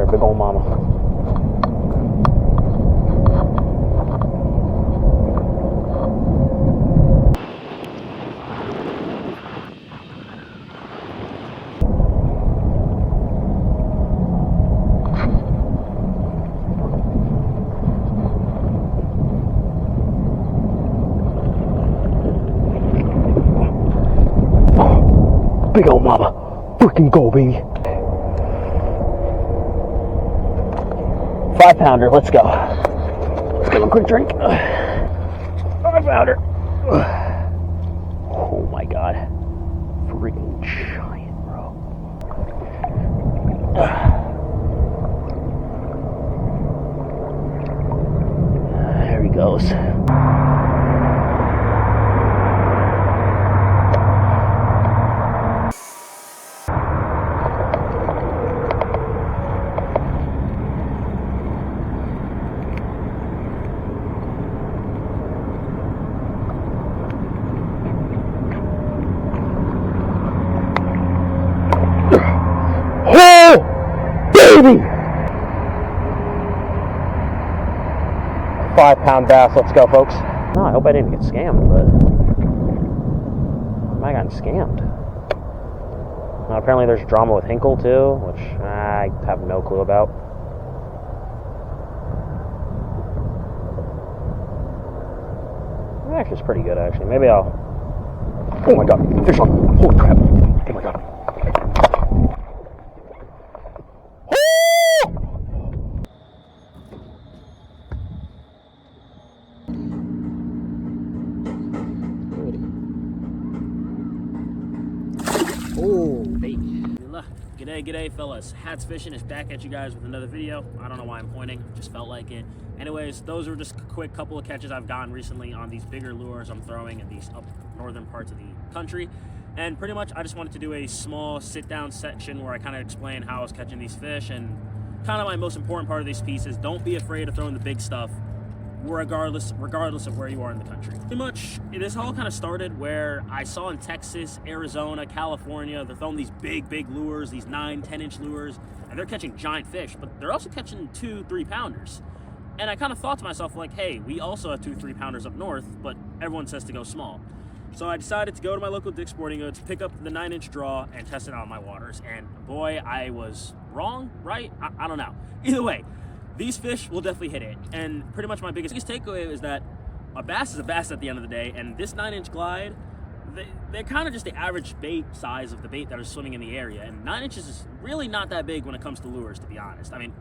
right, big old mama. Big old mama. Freaking go, baby. 5-pounder, let's go. Let's give him a quick drink. 5-pounder. Oh my god. Freaking giant, bro. There he goes. Baby! 5-pound bass, let's go, folks. No, I hope I didn't get scammed, but I might have gotten scammed. Now, apparently there's drama with Hinkle too, which I have no clue about. Actually, it's pretty good, actually. Maybe I'll... Oh my god, fish on. Holy crap. Oh my god. Oh, baby. G'day, fellas. Hats Fishing is back at you guys with another video. I don't know why I'm pointing, just felt like it. Anyways, those were just a quick couple of catches I've gotten recently on these bigger lures I'm throwing in these up northern parts of the country. And pretty much, I just wanted to do a small sit-down section where I kind of explain how I was catching these fish, and kind of my most important part of these pieces. Don't be afraid of throwing the big stuff, regardless of where you are in the country. Pretty much, this all kind of started where I saw in Texas, Arizona, California, they're throwing these big lures, these 9-10-inch lures, and they're catching giant fish, but they're also catching 2-3 pounders. And I kind of thought to myself, like, hey, we also have 2-3 pounders up north, but everyone says to go small. So I decided to go to my local Dick's Sporting Goods, pick up the 9-inch draw, and test it out in my waters. And boy, I was wrong, right? I don't know. Either way, these fish will definitely hit it. And pretty much my biggest takeaway is that a bass is a bass at the end of the day, and this 9-inch glide, they're kind of just the average bait size of the bait that are swimming in the area. And 9 inches is really not that big when it comes to lures, to be honest. I mean,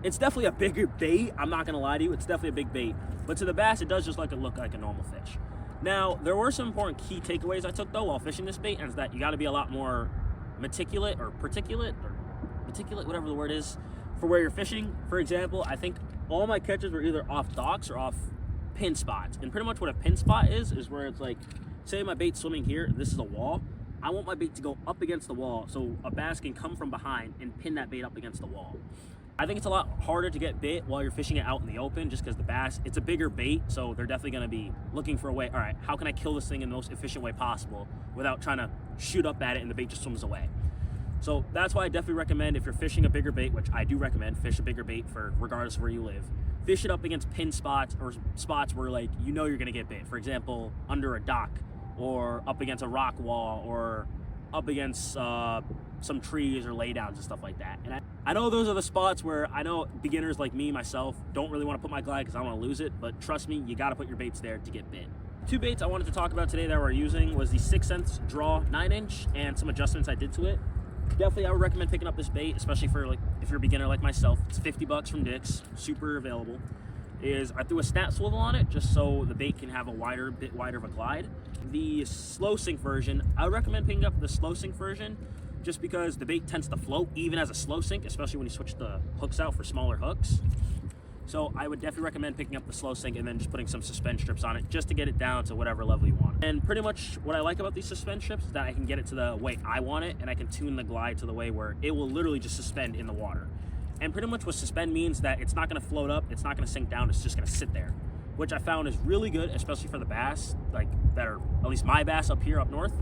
it's definitely a bigger bait. I'm not going to lie to you. It's definitely a big bait. But to the bass, it does just look like a normal fish. Now, there were some important key takeaways I took, though, while fishing this bait, and it's that you got to be a lot more meticulous, whatever the word is, for where you're fishing. For example, I think all my catches were either off docks or off pin spots. And pretty much what a pin spot is where it's like, say my bait's swimming here, this is a wall. I want my bait to go up against the wall so a bass can come from behind and pin that bait up against the wall. I think it's a lot harder to get bit while you're fishing it out in the open, just because the bass, it's a bigger bait, so they're definitely going to be looking for a way, all right, how can I kill this thing in the most efficient way possible without trying to shoot up at it and the bait just swims away. So that's why I definitely recommend, if you're fishing a bigger bait, which I do recommend, fish a bigger bait for regardless of where you live. Fish it up against pin spots or spots where, like, you know you're going to get bit. For example, under a dock or up against a rock wall or up against some trees or laydowns and stuff like that. And I know those are the spots where I know beginners like me, myself, don't really want to put my glide because I don't want to lose it, but trust me, you got to put your baits there to get bit. Two baits I wanted to talk about today that we're using was the 6 cents draw 9-inch and some adjustments I did to it. Definitely, I would recommend picking up this bait, especially for, like, if you're a beginner like myself. It's $50 from Dick's, super available. I threw a snap swivel on it just so the bait can have a bit wider of a glide. The slow sink version, I would recommend picking up the slow sink version just because the bait tends to float even as a slow sink, especially when you switch the hooks out for smaller hooks. So I would definitely recommend picking up the slow sink and then just putting some suspend strips on it just to get it down to whatever level you want. And pretty much what I like about these suspend strips is that I can get it to the way I want it, and I can tune the glide to the way where it will literally just suspend in the water. And pretty much what suspend means that it's not going to float up, it's not going to sink down, it's just going to sit there, which I found is really good, especially for the bass, like, that are, at least my bass up here up north.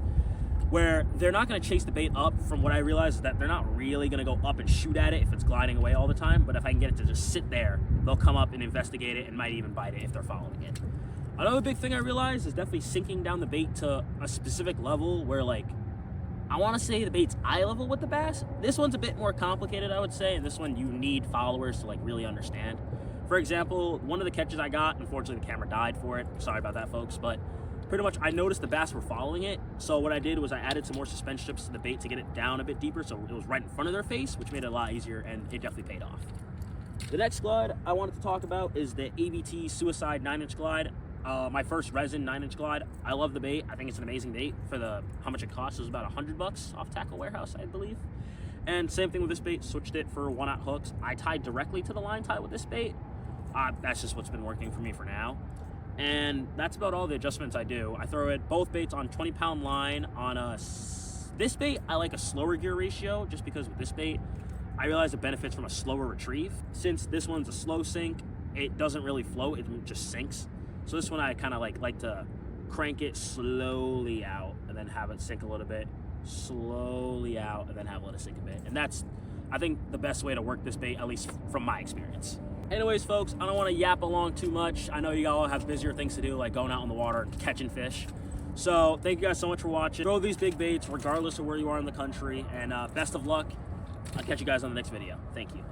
where they're not going to chase the bait up. From what I realized is that they're not really going to go up and shoot at it if it's gliding away all the time, but if I can get it to just sit there, they'll come up and investigate it and might even bite it if they're following it. Another big thing I realized is definitely sinking down the bait to a specific level where, like, I want to say the bait's eye level with the bass. This one's a bit more complicated, I would say, and this one you need followers to like really understand. For example, one of the catches I got, unfortunately the camera died for it. Sorry about that, folks, but pretty much I noticed the bass were following it. So what I did was I added some more suspension strips to the bait to get it down a bit deeper, so it was right in front of their face, which made it a lot easier, and it definitely paid off. The next glide I wanted to talk about is the ABT Suicide 9-inch glide. My first resin 9-inch glide. I love the bait. I think it's an amazing bait for how much it costs. It was about $100 off Tackle Warehouse, I believe. And same thing with this bait. Switched it for 1/0 hooks. I tied directly to the line tie with this bait. That's just what's been working for me for now. And that's about all the adjustments I do. I throw it both baits on 20-pound line on this bait. I like a slower gear ratio just because with this bait, I realize it benefits from a slower retrieve. Since this one's a slow sink, it doesn't really float. It just sinks. So this one I kind of like to crank it slowly out and then have it sink a little bit, slowly out and then let it sink a bit. And that's, I think, the best way to work this bait, at least from my experience. Anyways, folks, I don't want to yap along too much. I know you all have busier things to do, like going out in the water and catching fish. So thank you guys so much for watching. Throw these big baits regardless of where you are in the country, and best of luck. I'll catch you guys on the next video. Thank you.